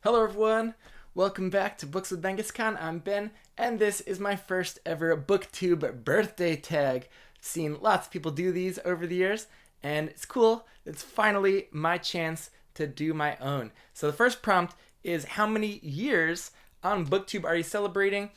Hello everyone, welcome back to Books with Genghis Khan. I'm Ben, and this is my first ever Booktube Birthday Tag. Seen lots of people do these over the years, and it's cool. It's finally my chance to do my own. So the first prompt is, how many years on Booktube are you celebrating?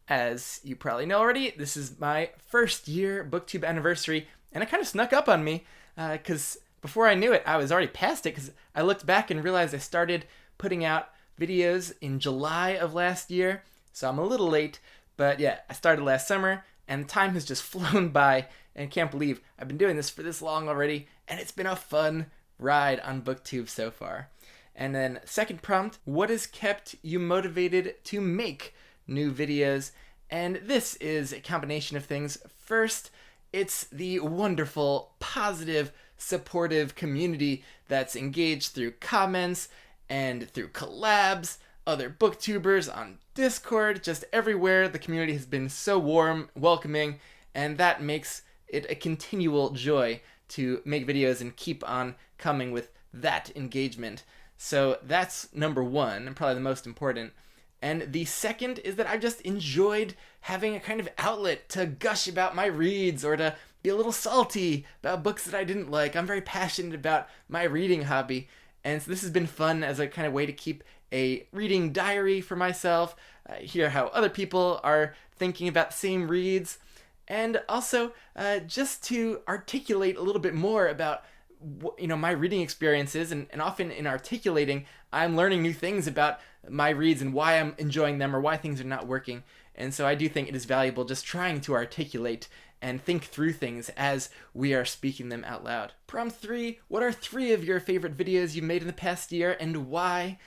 As you probably know already, this is my first year Booktube anniversary, and it kind of snuck up on me, because before I knew it, I was already past it, because I looked back and realized I started putting out videos in July of last year, so I'm a little late, but yeah, I started last summer, and time has just flown by, and I can't believe I've been doing this for this long already, and it's been a fun ride on BookTube so far. And then second prompt, what has kept you motivated to make new videos? And this is a combination of things. First, it's the wonderful, positive, supportive community that's engaged through comments and through collabs, other booktubers on Discord, just everywhere. The community has been so warm, welcoming, and that makes it a continual joy to make videos and keep on coming with that engagement. So that's number one, and probably the most important. And the second is that I've just enjoyed having a kind of outlet to gush about my reads or to be a little salty about books that I didn't like. I'm very passionate about my reading hobby, and so this has been fun as a kind of way to keep a reading diary for myself, hear how other people are thinking about the same reads, and also just to articulate a little bit more about my reading experiences, and often in articulating, I'm learning new things about my reads and why I'm enjoying them or why things are not working. And so I do think it is valuable just trying to articulate and think through things as we are speaking them out loud. Prompt 3, what are 3 of your favorite videos you made in the past year and why?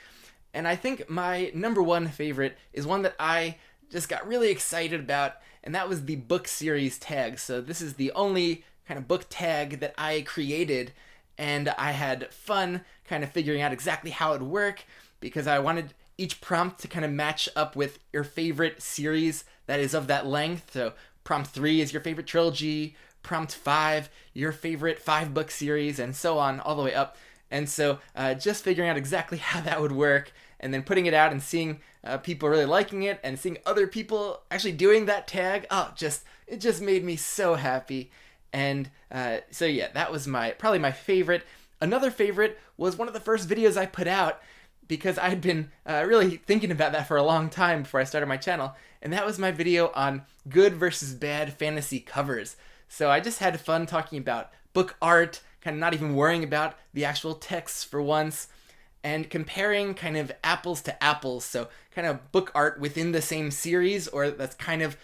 And I think my number one favorite is one that I just got really excited about, and that was the book series tag. So this is the only kind of book tag that I created, and I had fun kind of figuring out exactly how it would work, because I wanted each prompt to kind of match up with your favorite series that is of that length. So prompt 3 is your favorite trilogy, prompt 5, your favorite 5-book series, and so on, all the way up. And so just figuring out exactly how that would work, and then putting it out and seeing people really liking it, and seeing other people actually doing that tag, it just made me so happy. And so yeah, that was probably my favorite. Another favorite was one of the first videos I put out, because I'd been really thinking about that for a long time before I started my channel, and that was my video on good versus bad fantasy covers. So I just had fun talking about book art, kind of not even worrying about the actual texts for once, and comparing kind of apples to apples, so kind of book art within the same series, or that's kind of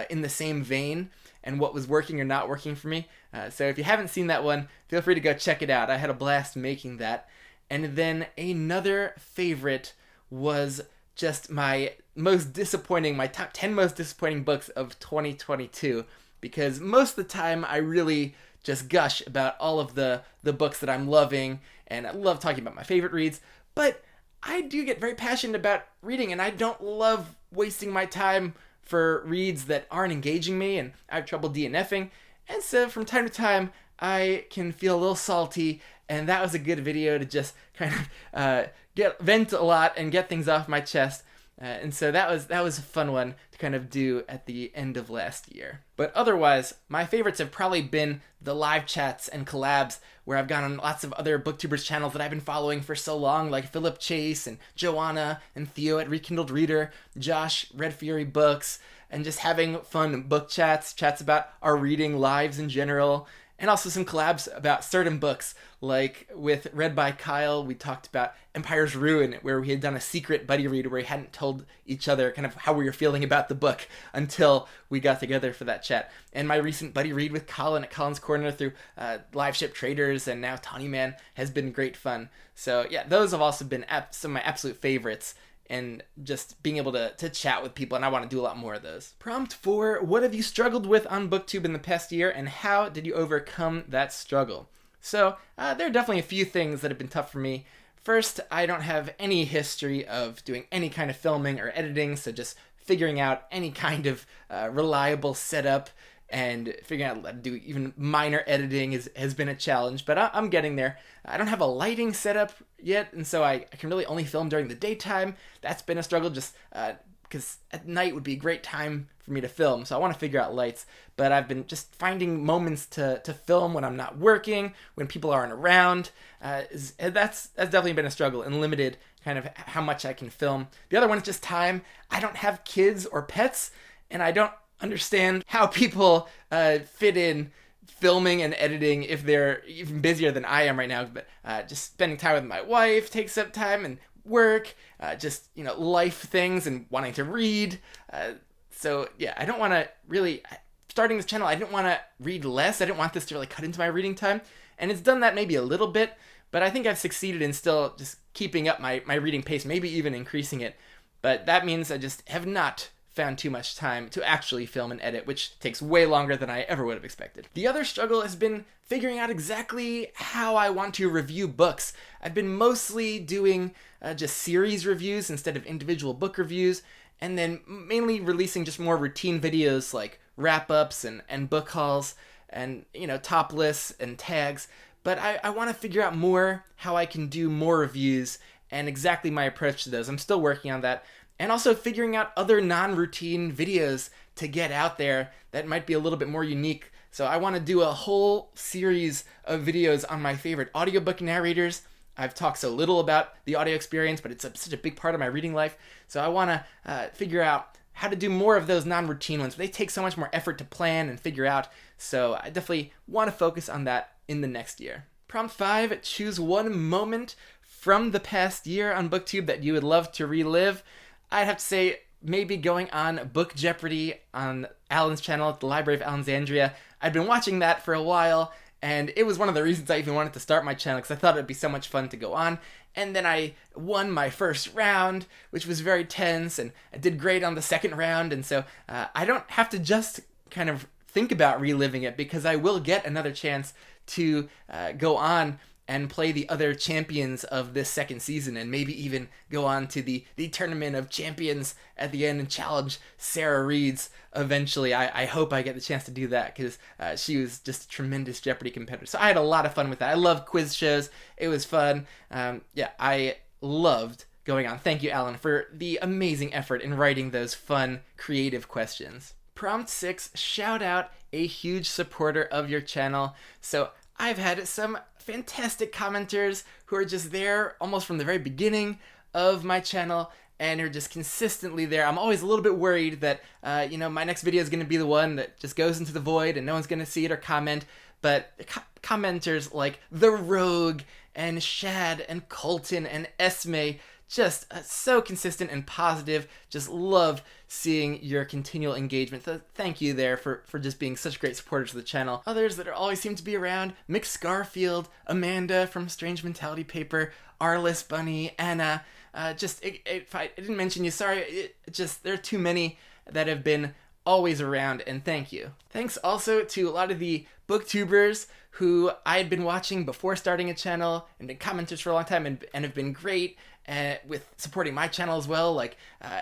in the same vein, and what was working or not working for me. So if you haven't seen that one, feel free to go check it out. I had a blast making that. And then another favorite was just my top 10 most disappointing books of 2022, because most of the time I really just gush about all of the books that I'm loving, and I love talking about my favorite reads, but I do get very passionate about reading, and I don't love wasting my time for reads that aren't engaging me, and I have trouble DNFing, and so from time to time I can feel a little salty, and that was a good video to just kind of vent a lot and get things off my chest. And so that was a fun one to kind of do at the end of last year. But otherwise, my favorites have probably been the live chats and collabs, where I've gone on lots of other booktubers channels that I've been following for so long, like Philip Chase and Joanna and Theo at Rekindled Reader, Josh, Red Fury Books, and just having fun book chats about our reading lives in general, and also some collabs about certain books, like with Read by Kyle, we talked about Empire's Ruin, where we had done a secret buddy read where we hadn't told each other kind of how we were feeling about the book until we got together for that chat. And my recent buddy read with Colin at Colin's Corner through Live Ship Traders and now Tawny Man has been great fun. So yeah, those have also been some of my absolute favorites, and just being able to chat with people, and I want to do a lot more of those. Prompt 4, what have you struggled with on BookTube in the past year, and how did you overcome that struggle? So there are definitely a few things that have been tough for me. First, I don't have any history of doing any kind of filming or editing, so just figuring out any kind of reliable setup and figuring out how to do even minor editing has been a challenge, but I'm getting there. I don't have a lighting setup yet, and so I can really only film during the daytime. That's been a struggle, just because at night would be a great time for me to film, so I want to figure out lights. But I've been just finding moments to film when I'm not working, when people aren't around. That's definitely been a struggle and limited kind of how much I can film. The other one is just time. I don't have kids or pets, and I don't understand how people fit in filming and editing if they're even busier than I am right now. But just spending time with my wife takes up time, and work, just life things, and wanting to read. So yeah, I don't want to really, starting this channel, I didn't want to read less. I didn't want this to really cut into my reading time, and it's done that maybe a little bit, but I think I've succeeded in still just keeping up my reading pace, maybe even increasing it. But that means I just have not found too much time to actually film and edit, which takes way longer than I ever would have expected. The other struggle has been figuring out exactly how I want to review books. I've been mostly doing just series reviews instead of individual book reviews, and then mainly releasing just more routine videos like wrap-ups and book hauls and top lists and tags. But I want to figure out more how I can do more reviews and exactly my approach to those. I'm still working on that. And also figuring out other non-routine videos to get out there that might be a little bit more unique. So I want to do a whole series of videos on my favorite audiobook narrators. I've talked so little about the audio experience, but it's such a big part of my reading life. So I want to figure out how to do more of those non-routine ones. They take so much more effort to plan and figure out. So I definitely want to focus on that in the next year. Prompt 5, choose one moment from the past year on Booktube that you would love to relive. I'd have to say maybe going on Book Jeopardy on Alan's channel at the Library of Alexandria. I'd been watching that for a while, and it was one of the reasons I even wanted to start my channel, because I thought it'd be so much fun to go on. And then I won my first round, which was very tense, and I did great on the second round, and so I don't have to just kind of think about reliving it, because I will get another chance to go on and play the other champions of this second season, and maybe even go on to the Tournament of Champions at the end and challenge Sarah Reeds eventually. I hope I get the chance to do that, because she was just a tremendous Jeopardy competitor. So I had a lot of fun with that. I love quiz shows. It was fun. Yeah, I loved going on. Thank you, Alan, for the amazing effort in writing those fun, creative questions. Prompt 6, shout out a huge supporter of your channel. So I've had some fantastic commenters who are just there almost from the very beginning of my channel and are just consistently there. I'm always a little bit worried that, my next video is going to be the one that just goes into the void and no one's going to see it or comment. But commenters like The Rogue and Shad and Colton and Esme, just so consistent and positive. Just love seeing your continual engagement. So thank you there for just being such great supporters of the channel. Others that always seem to be around: Mick Scarfield, Amanda from Strange Mentality Paper, Arliss Bunny, Anna. If I didn't mention you, sorry. There are too many that have been always around, and thank you. Thanks also to a lot of the booktubers who I had been watching before starting a channel and been commenters for a long time and have been great with supporting my channel as well, like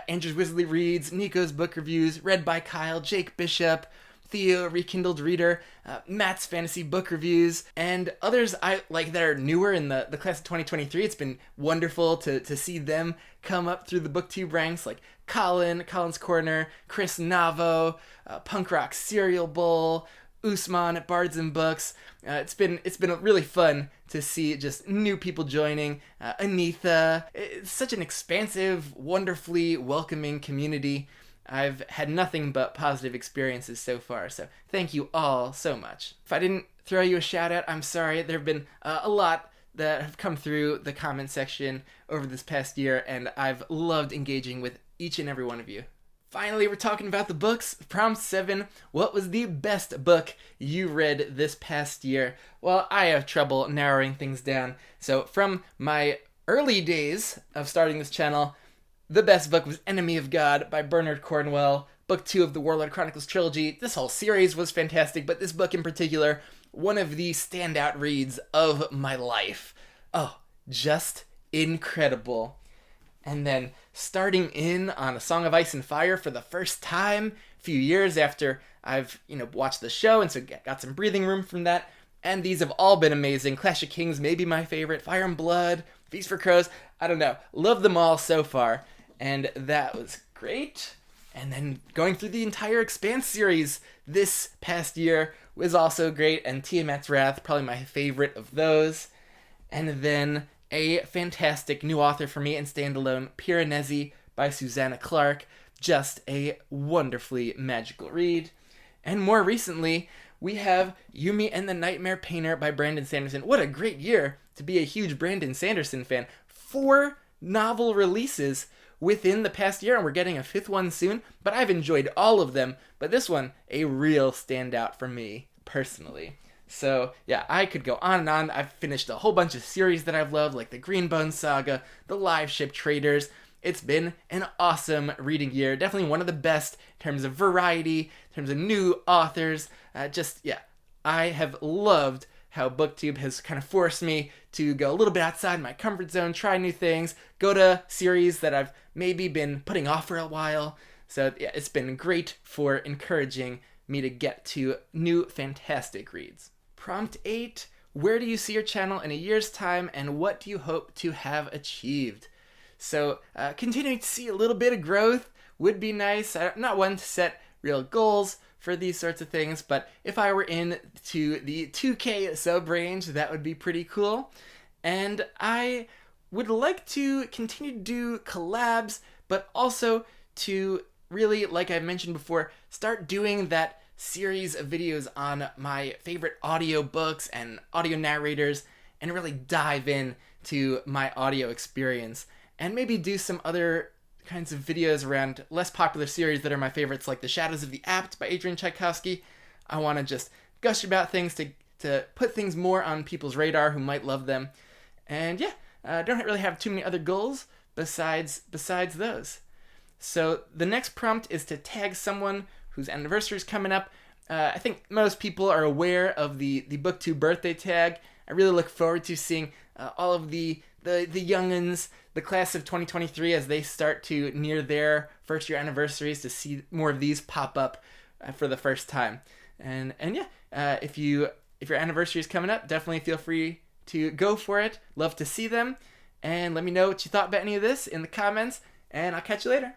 Andrew's Wizardly Reads, Nico's Book Reviews, Read by Kyle, Jake Bishop, Theo, Rekindled Reader, Matt's Fantasy Book Reviews, and others I like that are newer in the class of 2023. It's been wonderful to see them come up through the booktube ranks, like Colin's Corner, Chris Navo, Punk Rock Cereal Bowl, Usman at Bards and Books. It's been really fun to see just new people joining. Anitha. It's such an expansive, wonderfully welcoming community. I've had nothing but positive experiences so far, so thank you all so much. If I didn't throw you a shout out, I'm sorry. There have been a lot that have come through the comment section over this past year, and I've loved engaging with each and every one of you. Finally, we're talking about the books. Prompt 7, what was the best book you read this past year? Well, I have trouble narrowing things down. So from my early days of starting this channel, the best book was Enemy of God by Bernard Cornwell, book 2 of the Warlord Chronicles trilogy. This whole series was fantastic, but this book in particular, one of the standout reads of my life. Oh, just incredible. and then starting in on A Song of Ice and Fire for the first time a few years after I've watched the show, and so got some breathing room from that. And these have all been amazing. Clash of Kings, maybe my favorite. Fire and Blood, Feast for Crows. I don't know. Love them all so far. And that was great. And then going through the entire Expanse series this past year was also great. And Tiamat's Wrath, probably my favorite of those. And then a fantastic new author for me and standalone, Piranesi by Susanna Clarke. Just a wonderfully magical read. And more recently, we have Yumi and the Nightmare Painter by Brandon Sanderson. What a great year to be a huge Brandon Sanderson fan. 4 novel releases within the past year, and we're getting a 5th one soon, but I've enjoyed all of them. But this one, a real standout for me, personally. So, yeah, I could go on and on. I've finished a whole bunch of series that I've loved, like the Greenbone Saga, the Live Ship Traders. It's been an awesome reading year. Definitely one of the best in terms of variety, in terms of new authors. I have loved how Booktube has kind of forced me to go a little bit outside my comfort zone, try new things, go to series that I've maybe been putting off for a while. So, yeah, it's been great for encouraging me to get to new fantastic reads. Prompt 8, where do you see your channel in a year's time, and what do you hope to have achieved? So continuing to see a little bit of growth would be nice. I'm not one to set real goals for these sorts of things, but if I were into the 2K sub range, that would be pretty cool. And I would like to continue to do collabs, but also to really, like I mentioned before, start doing that series of videos on my favorite audiobooks and audio narrators and really dive in to my audio experience. And maybe do some other kinds of videos around less popular series that are my favorites, like The Shadows of the Apt by Adrian Tchaikovsky. I want to just gush about things to put things more on people's radar who might love them. And yeah, I don't really have too many other goals besides those. So the next prompt is to tag someone whose anniversary is coming up. I think most people are aware of the Booktube Birthday Tag. I really look forward to seeing all of the youngins, the class of 2023, as they start to near their first year anniversaries, to see more of these pop up for the first time. And yeah, if your anniversary is coming up, definitely feel free to go for it. Love to see them. And let me know what you thought about any of this in the comments, and I'll catch you later.